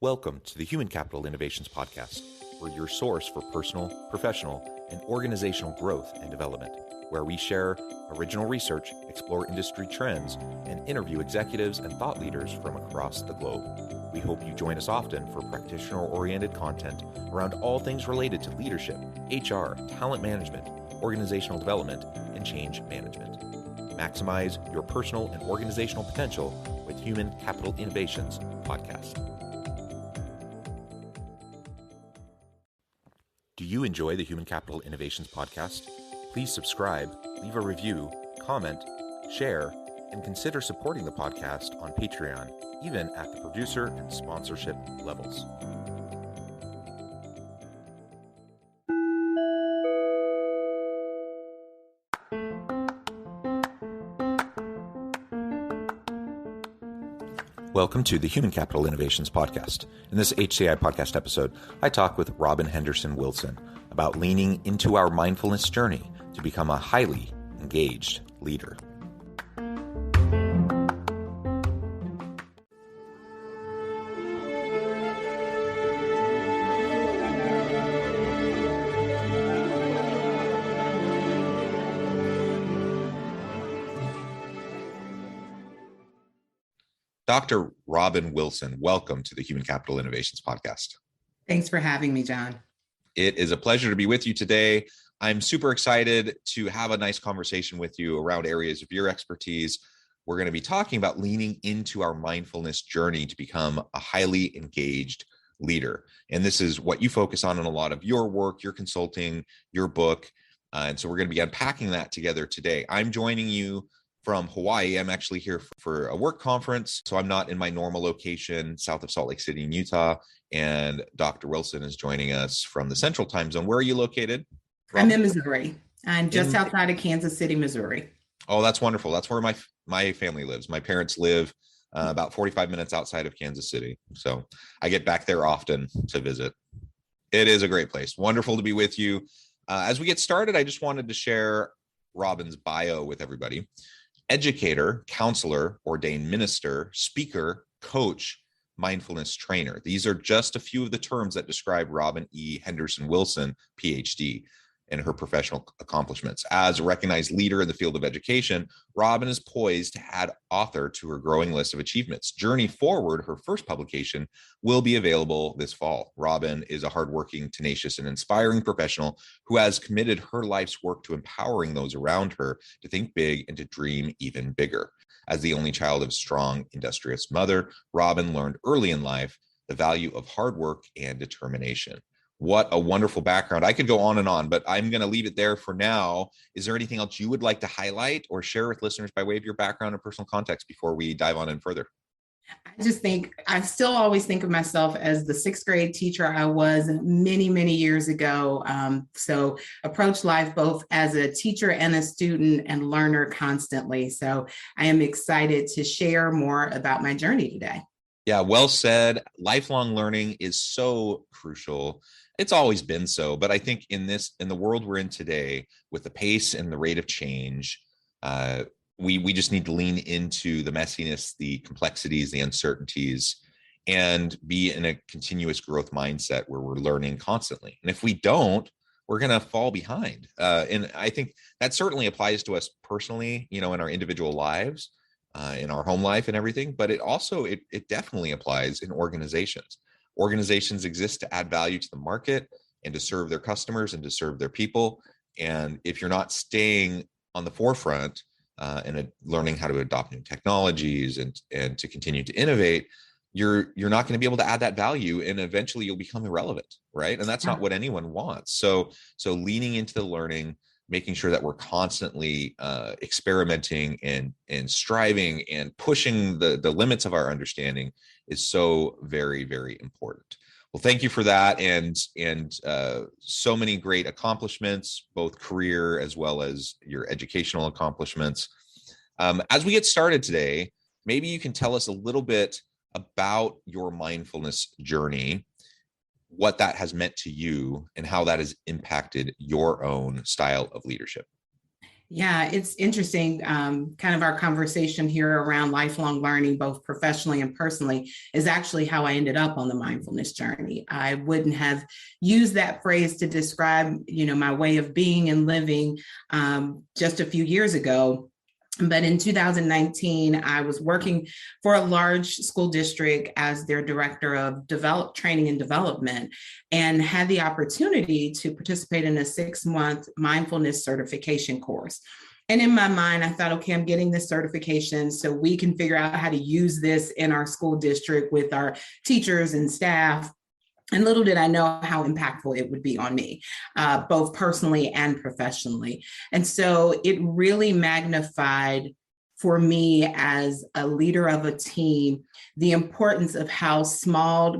Welcome to the Human Capital Innovations Podcast. We're your source for personal, professional, and organizational growth and development, where we share original research, explore industry trends, and interview executives and thought leaders from across the globe. We hope you join us often for practitioner-oriented content around all things related to leadership, HR, talent management, organizational development, and change management. Maximize your personal and organizational potential with Human Capital Innovations Podcast. Do you enjoy the Human Capital Innovations Podcast? Please subscribe, leave a review, comment, share, and consider supporting the podcast on Patreon, even at the producer and sponsorship levels. Welcome to the Human Capital Innovations Podcast. In this HCI podcast episode, I talk with Robin Henderson Wilson about leaning into our mindfulness journey to become a highly engaged leader. Dr. Robin Wilson, welcome to the Human Capital Innovations Podcast. Thanks for having me, John. It is a pleasure to be with you today. I'm super excited to have a nice conversation with you around areas of your expertise. We're going to be talking about leaning into our mindfulness journey to become a highly engaged leader. And this is what you focus on in a lot of your work, your consulting, your book. And so we're going to be unpacking that together today. I'm joining you from Hawaii. I'm actually here for a work conference, so I'm not in my normal location south of Salt Lake City in Utah. And Dr. Wilson is joining us from the Central Time Zone. Where are you located, Robin? I'm in Missouri. I'm just outside of Kansas City, Missouri. Oh, that's wonderful. That's where my family lives. My parents live about 45 minutes outside of Kansas City, so I get back there often to visit. It is a great place. Wonderful to be with you. As we get started, I just wanted to share Robin's bio with everybody. Educator, counselor, ordained minister, speaker, coach, mindfulness trainer. These are just a few of the terms that describe Robin E. Henderson Wilson, PhD, and her professional accomplishments. As a recognized leader in the field of education, Robin is poised to add author to her growing list of achievements. Journey Forward, her first publication, will be available this fall. Robin is a hardworking, tenacious, and inspiring professional who has committed her life's work to empowering those around her to think big and to dream even bigger. As the only child of a strong, industrious mother, Robin learned early in life the value of hard work and determination. What a wonderful background. I could go on, but I'm going to leave it there for now. Is there anything else you would like to highlight or share with listeners by way of your background and personal context before we dive on in further? I still always think of myself as the sixth grade teacher I was many, many years ago. So approach life both as a teacher and a student and learner constantly. So I am excited to share more about my journey today. Yeah, well said. Lifelong learning is so crucial. It's always been so, but I think in the world we're in today, with the pace and the rate of change, we just need to lean into the messiness, the complexities, the uncertainties, and be in a continuous growth mindset where we're learning constantly. And if we don't, we're going to fall behind. And I think that certainly applies to us personally, in our individual lives, in our home life and everything, but it definitely applies in organizations. Organizations exist to add value to the market and to serve their customers and to serve their people. And if you're not staying on the forefront and learning how to adopt new technologies and to continue to innovate, you're not going to be able to add that value, and eventually you'll become irrelevant, right? And that's not what anyone wants. So leaning into the learning, making sure that we're constantly experimenting and striving and pushing the limits of our understanding is so very, very important. Well, thank you for that, and so many great accomplishments, both career as well as your educational accomplishments. As we get started today, maybe you can tell us a little bit about your mindfulness journey, what that has meant to you, and how that has impacted your own style of leadership. Yeah, it's interesting. Kind of our conversation here around lifelong learning, both professionally and personally, is actually how I ended up on the mindfulness journey. I wouldn't have used that phrase to describe, my way of being and living just a few years ago. But in 2019, I was working for a large school district as their director of training and development, and had the opportunity to participate in a 6-month mindfulness certification course. And in my mind, I thought, okay, I'm getting this certification so we can figure out how to use this in our school district with our teachers and staff. And little did I know how impactful it would be on me, both personally and professionally. And so it really magnified for me as a leader of a team the importance of how small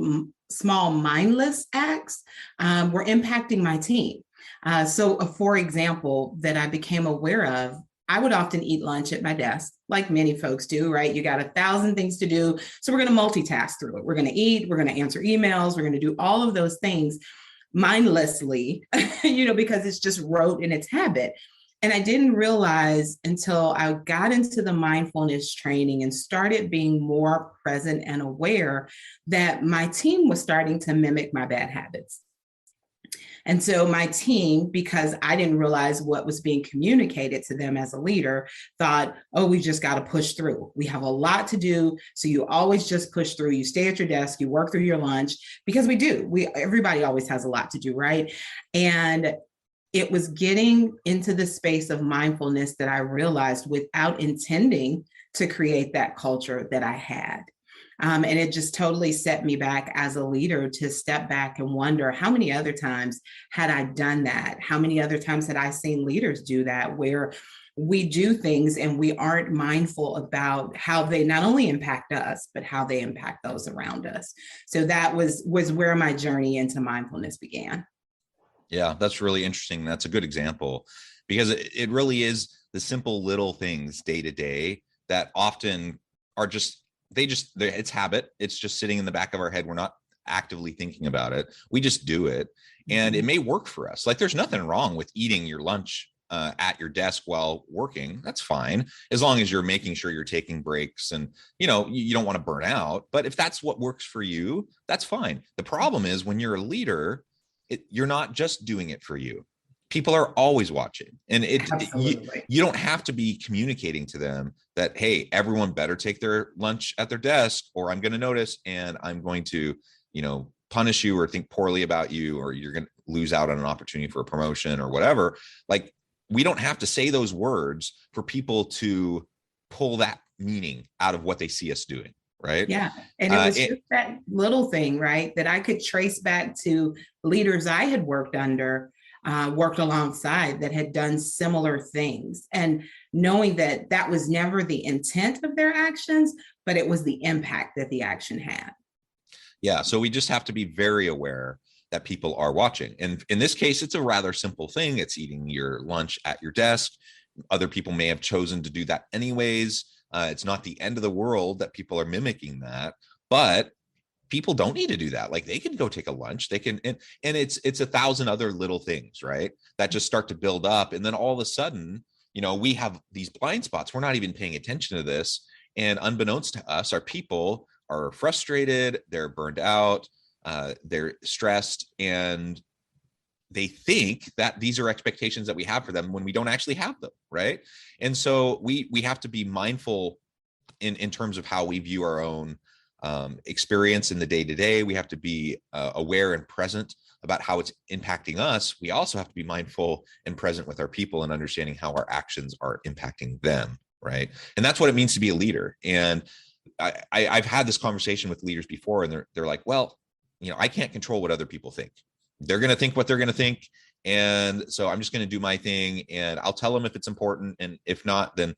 mindless acts were impacting my team. So, for example, that I became aware of, I would often eat lunch at my desk, like many folks do, right? You got 1,000 things to do. So we're going to multitask through it. We're going to eat, we're going to answer emails, we're going to do all of those things mindlessly, because it's just rote in its habit. And I didn't realize until I got into the mindfulness training and started being more present and aware that my team was starting to mimic my bad habits. And so my team, because I didn't realize what was being communicated to them as a leader, thought, oh, we just got to push through. We have a lot to do. So you always just push through. You stay at your desk, you work through your lunch, because we do. Everybody always has a lot to do, right? And it was getting into the space of mindfulness that I realized, without intending to create that culture, that I had. And it just totally set me back as a leader to step back and wonder, how many other times had I done that? How many other times had I seen leaders do that, where we do things and we aren't mindful about how they not only impact us, but how they impact those around us. So that was where my journey into mindfulness began. Yeah, that's really interesting. That's a good example, because it really is the simple little things day to day that often are it's habit. It's just sitting in the back of our head. We're not actively thinking about it. We just do it. And it may work for us. Like, there's nothing wrong with eating your lunch at your desk while working. That's fine, as long as you're making sure you're taking breaks and, you don't want to burn out. But if that's what works for you, that's fine. The problem is when you're a leader, you're not just doing it for you. People are always watching, and you don't have to be communicating to them that, hey, everyone better take their lunch at their desk, or I'm going to notice and I'm going to, punish you or think poorly about you, or you're going to lose out on an opportunity for a promotion or whatever. Like, we don't have to say those words for people to pull that meaning out of what they see us doing. Right. Yeah. And it was just that little thing, right, that I could trace back to leaders I had worked alongside, that had done similar things, and knowing that that was never the intent of their actions, but it was the impact that the action had. Yeah. So we just have to be very aware that people are watching. And in this case, it's a rather simple thing. It's eating your lunch at your desk. Other people may have chosen to do that anyways. It's not the end of the world that people are mimicking that, but people don't need to do that. Like, they can go take a lunch. They can, and it's 1,000 other little things, right, that just start to build up. And then all of a sudden, we have these blind spots. We're not even paying attention to this. And unbeknownst to us, our people are frustrated. They're burned out. They're stressed. And they think that these are expectations that we have for them when we don't actually have them, right? And so we have to be mindful in terms of how we view our own experience in the day-to-day. We have to be aware and present about how it's impacting us. We also have to be mindful and present with our people and understanding how our actions are impacting them, right? And that's what it means to be a leader. And I've had this conversation with leaders before, and they're like, well, I can't control what other people think. They're going to think what they're going to think. And so I'm just going to do my thing, and I'll tell them if it's important. And if not, then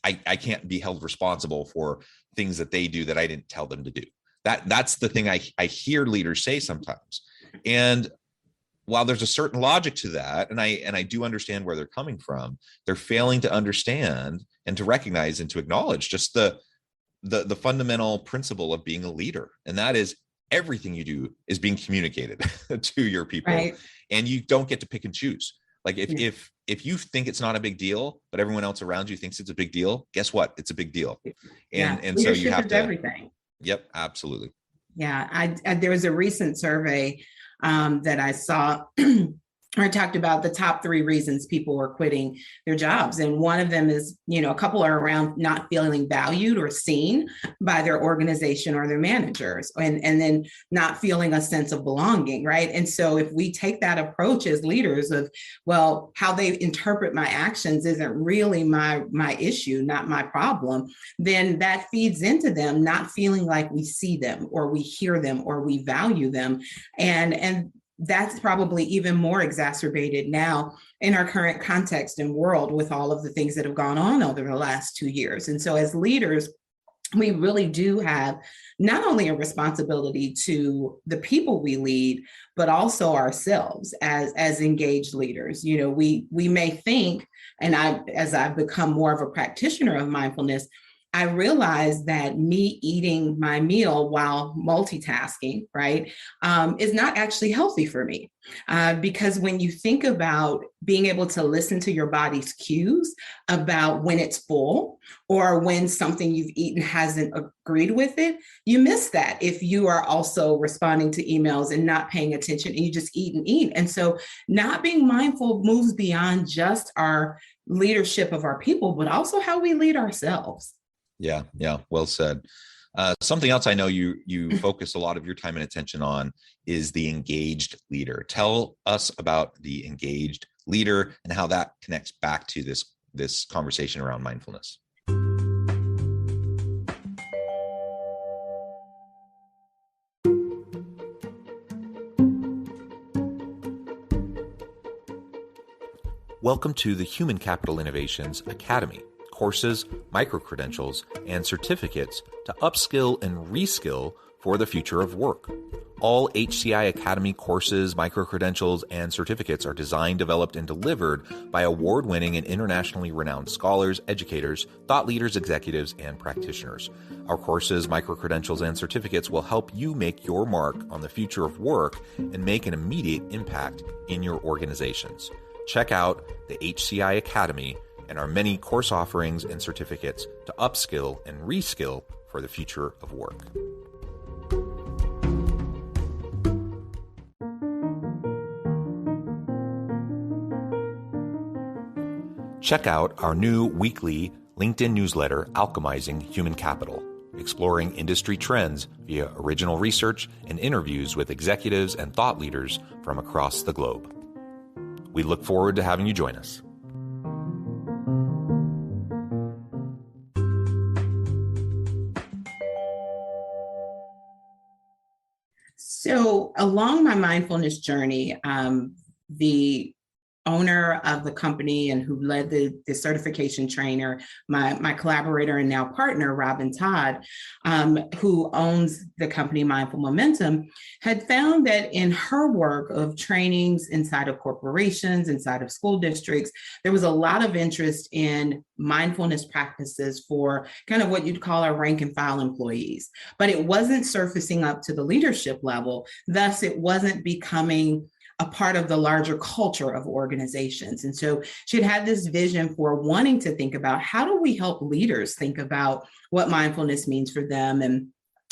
I can't be held responsible for things that they do that I didn't tell them to do. That's the thing I hear leaders say sometimes. And while there's a certain logic to that, and I do understand where they're coming from, they're failing to understand and to recognize and to acknowledge just the fundamental principle of being a leader. And that is, everything you do is being communicated to your people, right? And you don't get to pick and choose. Like, if you think it's not a big deal, but everyone else around you thinks it's a big deal, guess what? It's a big deal. Yeah, And so you leadership have is to, everything. yep, absolutely. Yeah, there was a recent survey that I saw I talked about the top 3 reasons people were quitting their jobs. And one of them is, a couple are around not feeling valued or seen by their organization or their managers, and then not feeling a sense of belonging, right? And so if we take that approach as leaders of, well, how they interpret my actions isn't really my issue, not my problem, then that feeds into them not feeling like we see them or we hear them or we value them. And that's probably even more exacerbated now in our current context and world with all of the things that have gone on over the last 2 years. And so as leaders, we really do have not only a responsibility to the people we lead, but also ourselves as engaged leaders. We may think, and as I've become more of a practitioner of mindfulness, I realized that me eating my meal while multitasking, right, is not actually healthy for me. Because when you think about being able to listen to your body's cues about when it's full or when something you've eaten hasn't agreed with it, you miss that if you are also responding to emails and not paying attention and you just eat and eat. And so not being mindful moves beyond just our leadership of our people, but also how we lead ourselves. Yeah. Yeah. Well said. Something else I know you focus a lot of your time and attention on is the engaged leader. Tell us about the engaged leader and how that connects back to this conversation around mindfulness. Welcome to the Human Capital Innovations Academy. Courses, micro-credentials, and certificates to upskill and reskill for the future of work. All HCI Academy courses, micro-credentials, and certificates are designed, developed, and delivered by award-winning and internationally renowned scholars, educators, thought leaders, executives, and practitioners. Our courses, micro-credentials, and certificates will help you make your mark on the future of work and make an immediate impact in your organizations. Check out the HCI Academy and our many course offerings and certificates to upskill and reskill for the future of work. Check out our new weekly LinkedIn newsletter, Alchemizing Human Capital, exploring industry trends via original research and interviews with executives and thought leaders from across the globe. We look forward to having you join us. So along my mindfulness journey, the owner of the company and who led the certification trainer, my collaborator and now partner, Robin Todd, who owns the company Mindful Momentum, had found that in her work of trainings inside of corporations, inside of school districts, there was a lot of interest in mindfulness practices for kind of what you'd call our rank and file employees, but it wasn't surfacing up to the leadership level. Thus, it wasn't becoming a part of the larger culture of organizations. And so she had this vision for wanting to think about how do we help leaders think about what mindfulness means for them.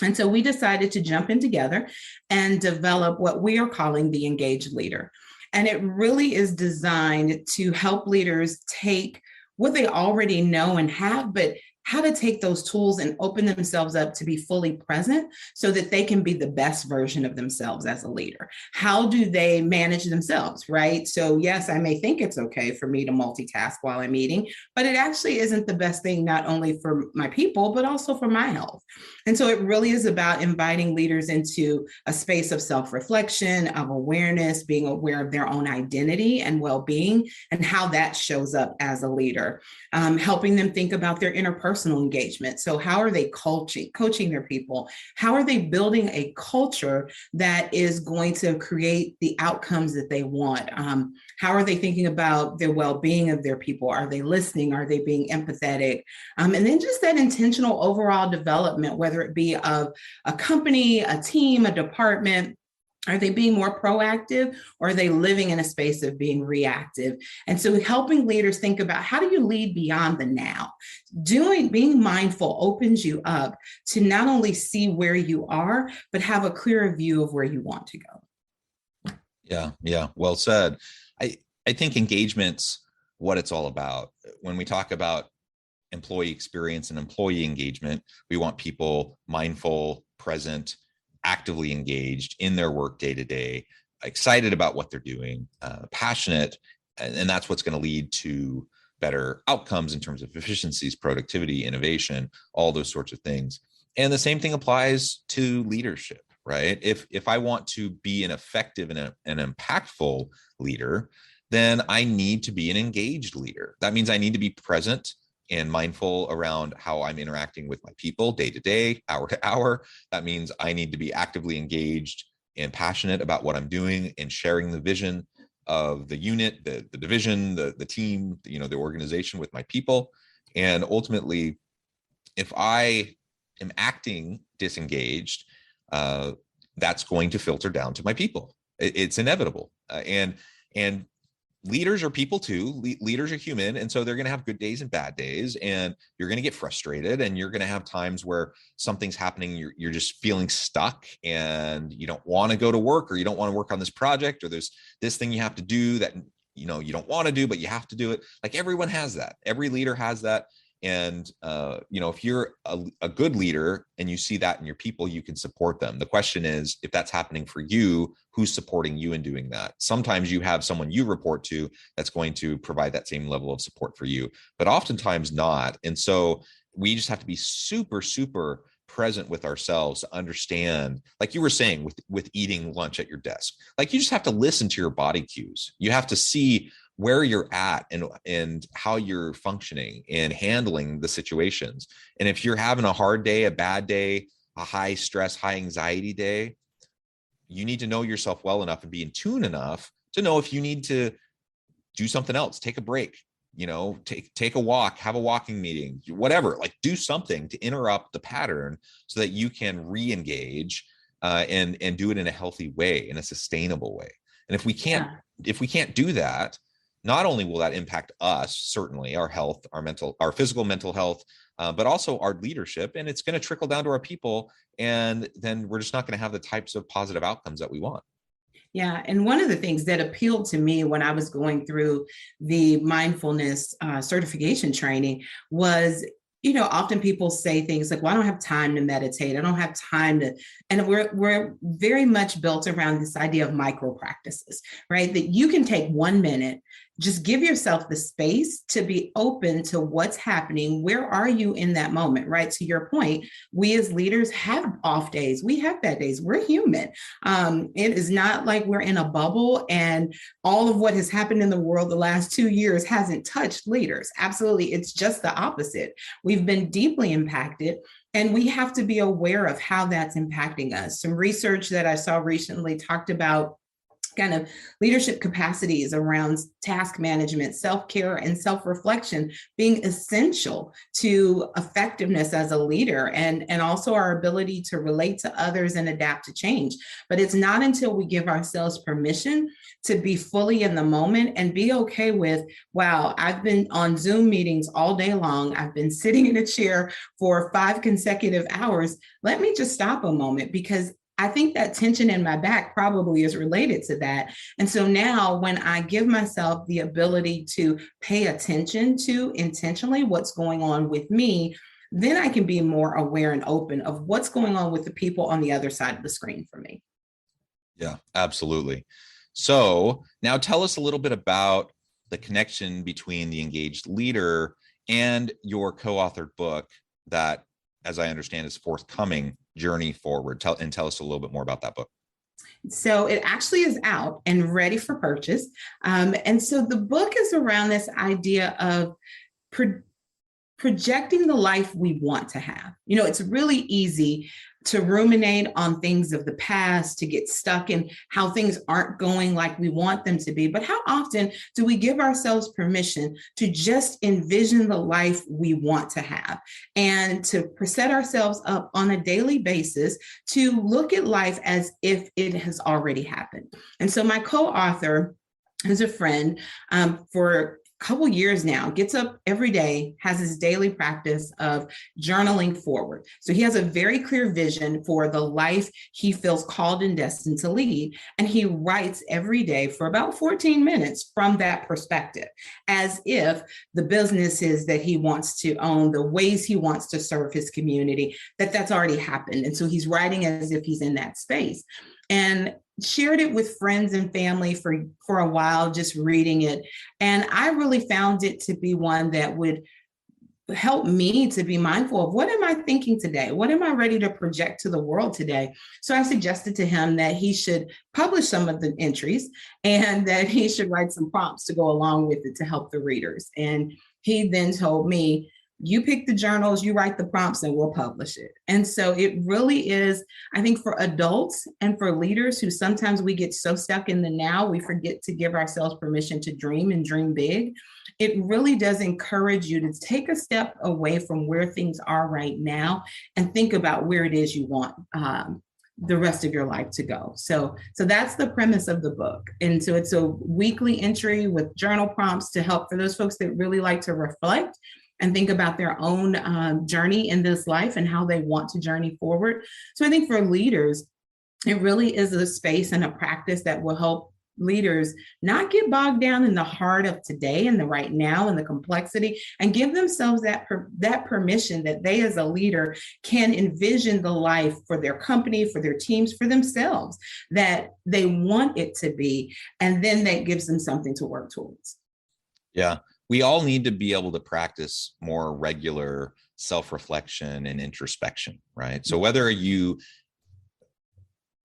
And so we decided to jump in together and develop what we are calling the engaged leader. And it really is designed to help leaders take what they already know and have, but how to take those tools and open themselves up to be fully present so that they can be the best version of themselves as a leader. How do they manage themselves, right? So yes, I may think it's okay for me to multitask while I'm eating, but it actually isn't the best thing, not only for my people, but also for my health. And so it really is about inviting leaders into a space of self-reflection, of awareness, being aware of their own identity and well-being, and how that shows up as a leader, helping them think about their interpersonal engagement. So how are they coaching their people? How are they building a culture that is going to create the outcomes that they want? How are they thinking about the well-being of their people? Are they listening? Are they being empathetic? And then just that intentional overall development, whether it be of a company, a team, a department, Are they being more proactive, or are they living in a space of being reactive? And so helping leaders think about, how do you lead beyond the now? Being mindful opens you up to not only see where you are, but have a clearer view of where you want to go. Yeah, yeah, well said. I think engagement's what it's all about. When we talk about employee experience and employee engagement, we want people mindful, present, actively engaged in their work day to day, excited about what they're doing, passionate, and that's what's going to lead to better outcomes in terms of efficiencies, productivity, innovation, all those sorts of things. And the same thing applies to leadership, right? If I want to be an effective and an impactful leader, then I need to be an engaged leader. That means I need to be present and mindful around how I'm interacting with my people day to day, hour to hour. That means I need to be actively engaged and passionate about what I'm doing and sharing the vision of the unit, the division, the team, the organization with my people. And ultimately, if I am acting disengaged, that's going to filter down to my people. It's inevitable. And leaders are people too. Leaders are human. And so they're going to have good days and bad days, and you're going to get frustrated, and you're going to have times where something's happening. You're just feeling stuck, and you don't want to go to work, or you don't want to work on this project, or there's this thing you have to do that, you don't want to do, but you have to do it. Like, everyone has that. Every leader has that. And, if you're a good leader and you see that in your people, you can support them. The question is, if that's happening for you, who's supporting you in doing that? Sometimes you have someone you report to that's going to provide that same level of support for you, but oftentimes not. And so we just have to be super, super present with ourselves to understand, like you were saying, with eating lunch at your desk, like, you just have to listen to your body cues. You have to see where you're at and how you're functioning and handling the situations. And if you're having a hard day, a bad day, a high stress, high anxiety day, you need to know yourself well enough and be in tune enough to know if you need to do something else, take a break, take a walk, have a walking meeting, whatever, like, do something to interrupt the pattern so that you can re-engage and do it in a healthy way, in a sustainable way. And if we can't do that, not only will that impact us, certainly our health, our physical, mental health, but also our leadership, and it's going to trickle down to our people. And then we're just not going to have the types of positive outcomes that we want. Yeah. And one of the things that appealed to me when I was going through the mindfulness certification training was, often people say things like, well, I don't have time to meditate. I don't have time to, and we're very much built around this idea of micro practices, right? That you can take 1 minute, just give yourself the space to be open to what's happening. Where are you in that moment, right? To your point, we as leaders have off days. We have bad days. We're human. It is not like we're in a bubble and all of what has happened in the world the last 2 years hasn't touched leaders. Absolutely. It's just the opposite. We've been deeply impacted, and we have to be aware of how that's impacting us. Some research that I saw recently talked about kind of leadership capacities around task management, self-care, and self-reflection being essential to effectiveness as a leader, and also our ability to relate to others and adapt to change. But it's not until we give ourselves permission to be fully in the moment and be okay with, wow, I've been on Zoom meetings all day long. I've been sitting in a chair for 5 consecutive hours. Let me just stop a moment, because I think that tension in my back probably is related to that. And so now when I give myself the ability to pay attention to intentionally what's going on with me, then I can be more aware and open of what's going on with the people on the other side of the screen for me. Yeah, absolutely. So now tell us a little bit about the connection between the engaged leader and your co-authored book that, as I understand, is forthcoming, Journey Forward. Tell us a little bit more about that book. So it actually is out and ready for purchase. And so the book is around this idea of projecting the life we want to have. It's really easy to ruminate on things of the past, to get stuck in how things aren't going like we want them to be. But how often do we give ourselves permission to just envision the life we want to have and to set ourselves up on a daily basis to look at life as if it has already happened? And so my co-author, who's a friend, for couple years now, gets up every day, has his daily practice of journaling forward. So he has a very clear vision for the life he feels called and destined to lead. And he writes every day for about 14 minutes from that perspective, as if the businesses that he wants to own, the ways he wants to serve his community, that's already happened. And so he's writing as if he's in that space. And shared it with friends and family for a while, just reading it. And I really found it to be one that would help me to be mindful of, what am I thinking today? What am I ready to project to the world today? So I suggested to him that he should publish some of the entries and that he should write some prompts to go along with it to help the readers. And he then told me, you pick the journals, you write the prompts, and we'll publish it. And so it really is, I think, for adults and for leaders who sometimes we get so stuck in the now, we forget to give ourselves permission to dream and dream big. It really does encourage you to take a step away from where things are right now and think about where it is you want the rest of your life to go. So that's the premise of the book. And so it's a weekly entry with journal prompts to help for those folks that really like to reflect and think about their own journey in this life and how they want to journey forward. So I think for leaders, it really is a space and a practice that will help leaders not get bogged down in the heart of today and the right now and the complexity, and give themselves that permission that they as a leader can envision the life for their company, for their teams, for themselves, that they want it to be. And then that gives them something to work towards. Yeah. We all need to be able to practice more regular self-reflection and introspection, right? So whether you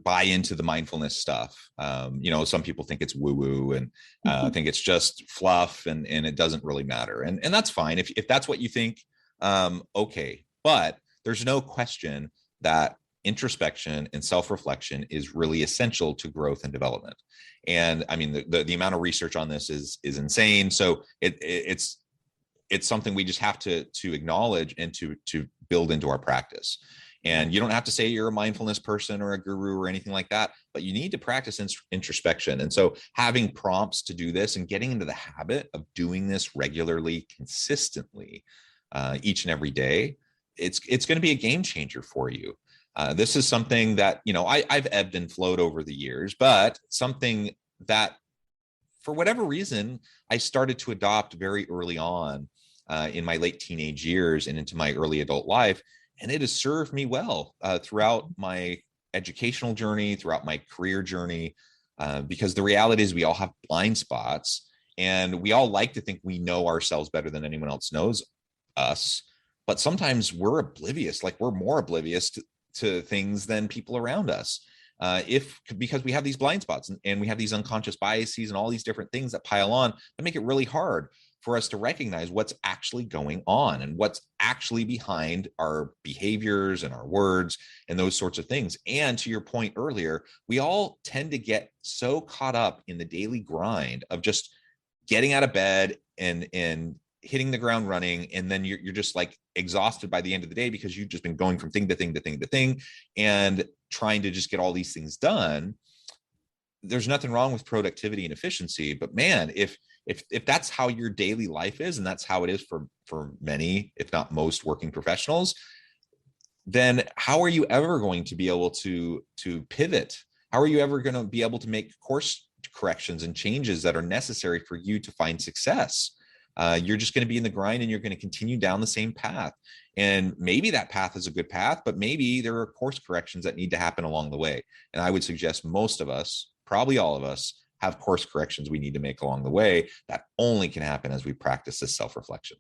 buy into the mindfulness stuff, some people think it's woo-woo and think it's just fluff and it doesn't really matter. And that's fine. If that's what you think, okay. But there's no question that introspection and self-reflection is really essential to growth and development. And I mean, the amount of research on this is insane. So it's something we just have to acknowledge and to build into our practice. And you don't have to say you're a mindfulness person or a guru or anything like that, but you need to practice introspection. And so having prompts to do this and getting into the habit of doing this regularly, consistently, each and every day, it's going to be a game changer for you. This is something that, I've ebbed and flowed over the years, but something that for whatever reason, I started to adopt very early on in my late teenage years and into my early adult life. And it has served me well throughout my educational journey, throughout my career journey, because the reality is we all have blind spots and we all like to think we know ourselves better than anyone else knows us. But sometimes we're oblivious, like we're more oblivious to things than people around us. Because we have these blind spots and we have these unconscious biases and all these different things that pile on that make it really hard for us to recognize what's actually going on and what's actually behind our behaviors and our words and those sorts of things. And to your point earlier, we all tend to get so caught up in the daily grind of just getting out of bed and hitting the ground running. And then you're just like exhausted by the end of the day because you've just been going from thing to thing to thing to thing and trying to just get all these things done. There's nothing wrong with productivity and efficiency, but man, if that's how your daily life is, and that's how it is for many, if not most working professionals, then how are you ever going to be able to pivot? How are you ever going to be able to make course corrections and changes that are necessary for you to find success? You're just going to be in the grind and you're going to continue down the same path. And maybe that path is a good path, but maybe there are course corrections that need to happen along the way. And I would suggest most of us, probably all of us, have course corrections we need to make along the way that only can happen as we practice this self-reflection.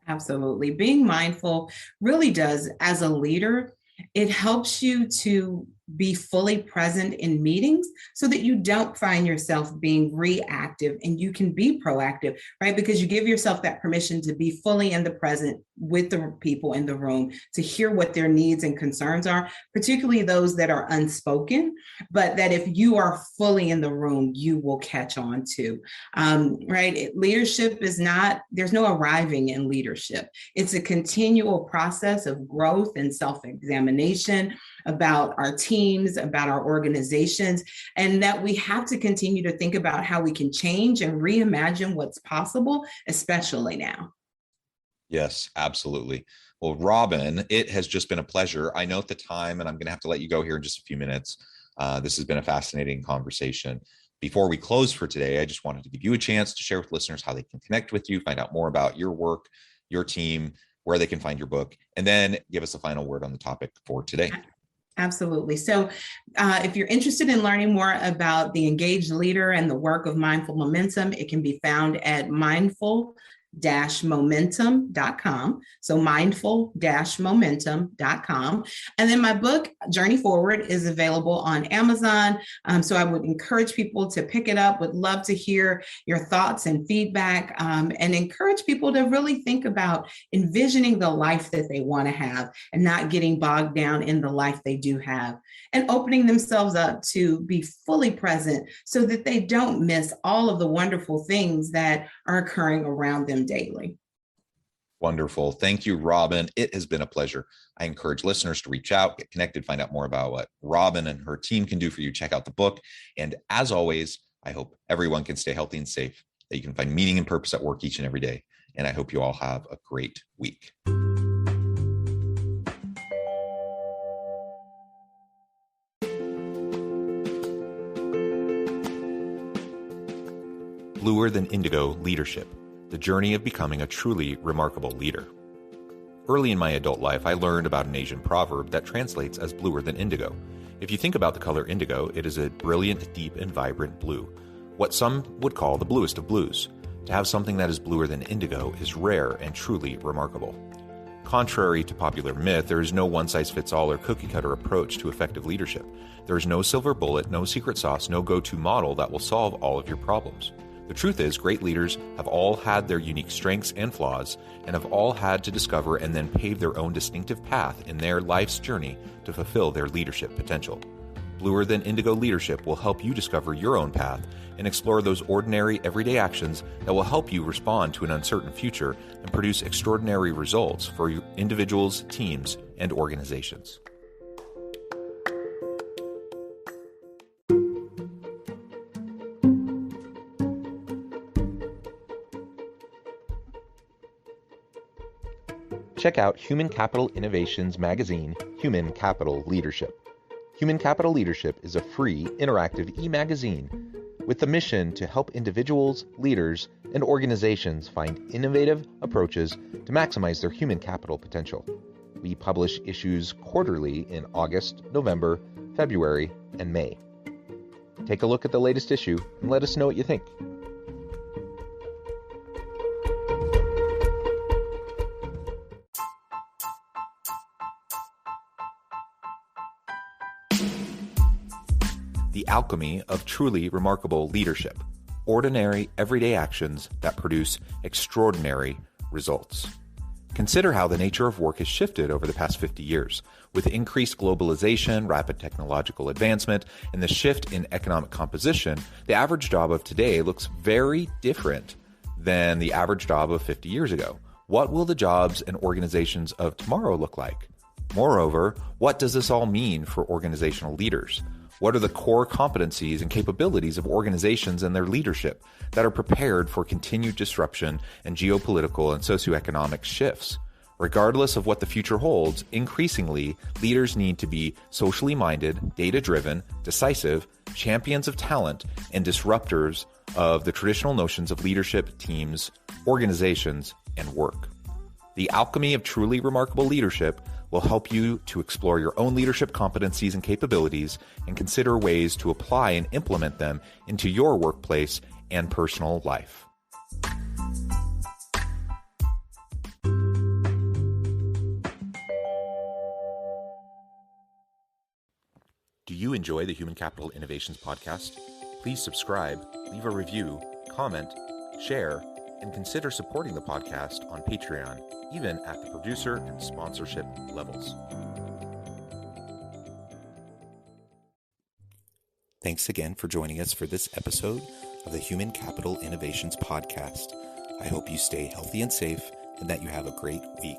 Absolutely. Being mindful really does, as a leader, it helps you to be fully present in meetings so that you don't find yourself being reactive and you can be proactive, right? Because you give yourself that permission to be fully in the present with the people in the room, to hear what their needs and concerns are, particularly those that are unspoken, but that if you are fully in the room, you will catch on to, right? Leadership is not, there's no arriving in leadership. It's a continual process of growth and self-examination about our teams, about our organizations, and that we have to continue to think about how we can change and reimagine what's possible, especially now. Yes, absolutely. Well, Robin, it has just been a pleasure. I note the time, and I'm going to have to let you go here in just a few minutes. This has been a fascinating conversation. Before we close for today, I just wanted to give you a chance to share with listeners how they can connect with you, find out more about your work, your team, where they can find your book, and then give us a final word on the topic for today. Absolutely. So if you're interested in learning more about the engaged leader and the work of Mindful Momentum, it can be found at mindful-momentum.com. So mindful-momentum.com. And then my book, Journey Forward, is available on Amazon. So I would encourage people to pick it up. Would love to hear your thoughts and feedback, and encourage people to really think about envisioning the life that they want to have and not getting bogged down in the life they do have, and opening themselves up to be fully present so that they don't miss all of the wonderful things that are occurring around them daily. Wonderful. Thank you, Robin. It has been a pleasure. I encourage listeners to reach out, get connected, find out more about what Robin and her team can do for you. Check out the book. And as always, I hope everyone can stay healthy and safe, that you can find meaning and purpose at work each and every day. And I hope you all have a great week. Bluer Than Indigo Leadership, the journey of becoming a truly remarkable leader. Early in my adult life, I learned about an Asian proverb that translates as bluer than indigo. If you think about the color indigo, it is a brilliant, deep, and vibrant blue, what some would call the bluest of blues. To have something that is bluer than indigo is rare and truly remarkable. Contrary to popular myth, there is no one-size-fits-all or cookie-cutter approach to effective leadership. There is no silver bullet, no secret sauce, no go-to model that will solve all of your problems. The truth is, great leaders have all had their unique strengths and flaws, and have all had to discover and then pave their own distinctive path in their life's journey to fulfill their leadership potential. Bluer Than Indigo Leadership will help you discover your own path and explore those ordinary, everyday actions that will help you respond to an uncertain future and produce extraordinary results for individuals, teams, and organizations. Check out Human Capital Innovations magazine, Human Capital Leadership. Human Capital Leadership is a free, interactive e-magazine with the mission to help individuals, leaders, and organizations find innovative approaches to maximize their human capital potential. We publish issues quarterly in August, November, February, and May. Take a look at the latest issue and let us know what you think. The Alchemy of Truly Remarkable Leadership. Ordinary, everyday actions that produce extraordinary results. Consider how the nature of work has shifted over the past 50 years. With increased globalization, rapid technological advancement, and the shift in economic composition, the average job of today looks very different than the average job of 50 years ago. What will the jobs and organizations of tomorrow look like? Moreover, what does this all mean for organizational leaders? What are the core competencies and capabilities of organizations and their leadership that are prepared for continued disruption and geopolitical and socioeconomic shifts? Regardless of what the future holds, increasingly, leaders need to be socially minded, data-driven, decisive, champions of talent, and disruptors of the traditional notions of leadership, teams, organizations, and work. The Alchemy of Truly Remarkable Leadership will help you to explore your own leadership competencies and capabilities and consider ways to apply and implement them into your workplace and personal life. Do you enjoy the Human Capital Innovations podcast? Please subscribe, leave a review, comment, share, and consider supporting the podcast on Patreon, even at the producer and sponsorship levels. Thanks again for joining us for this episode of the Human Capital Innovations podcast. I hope you stay healthy and safe and that you have a great week.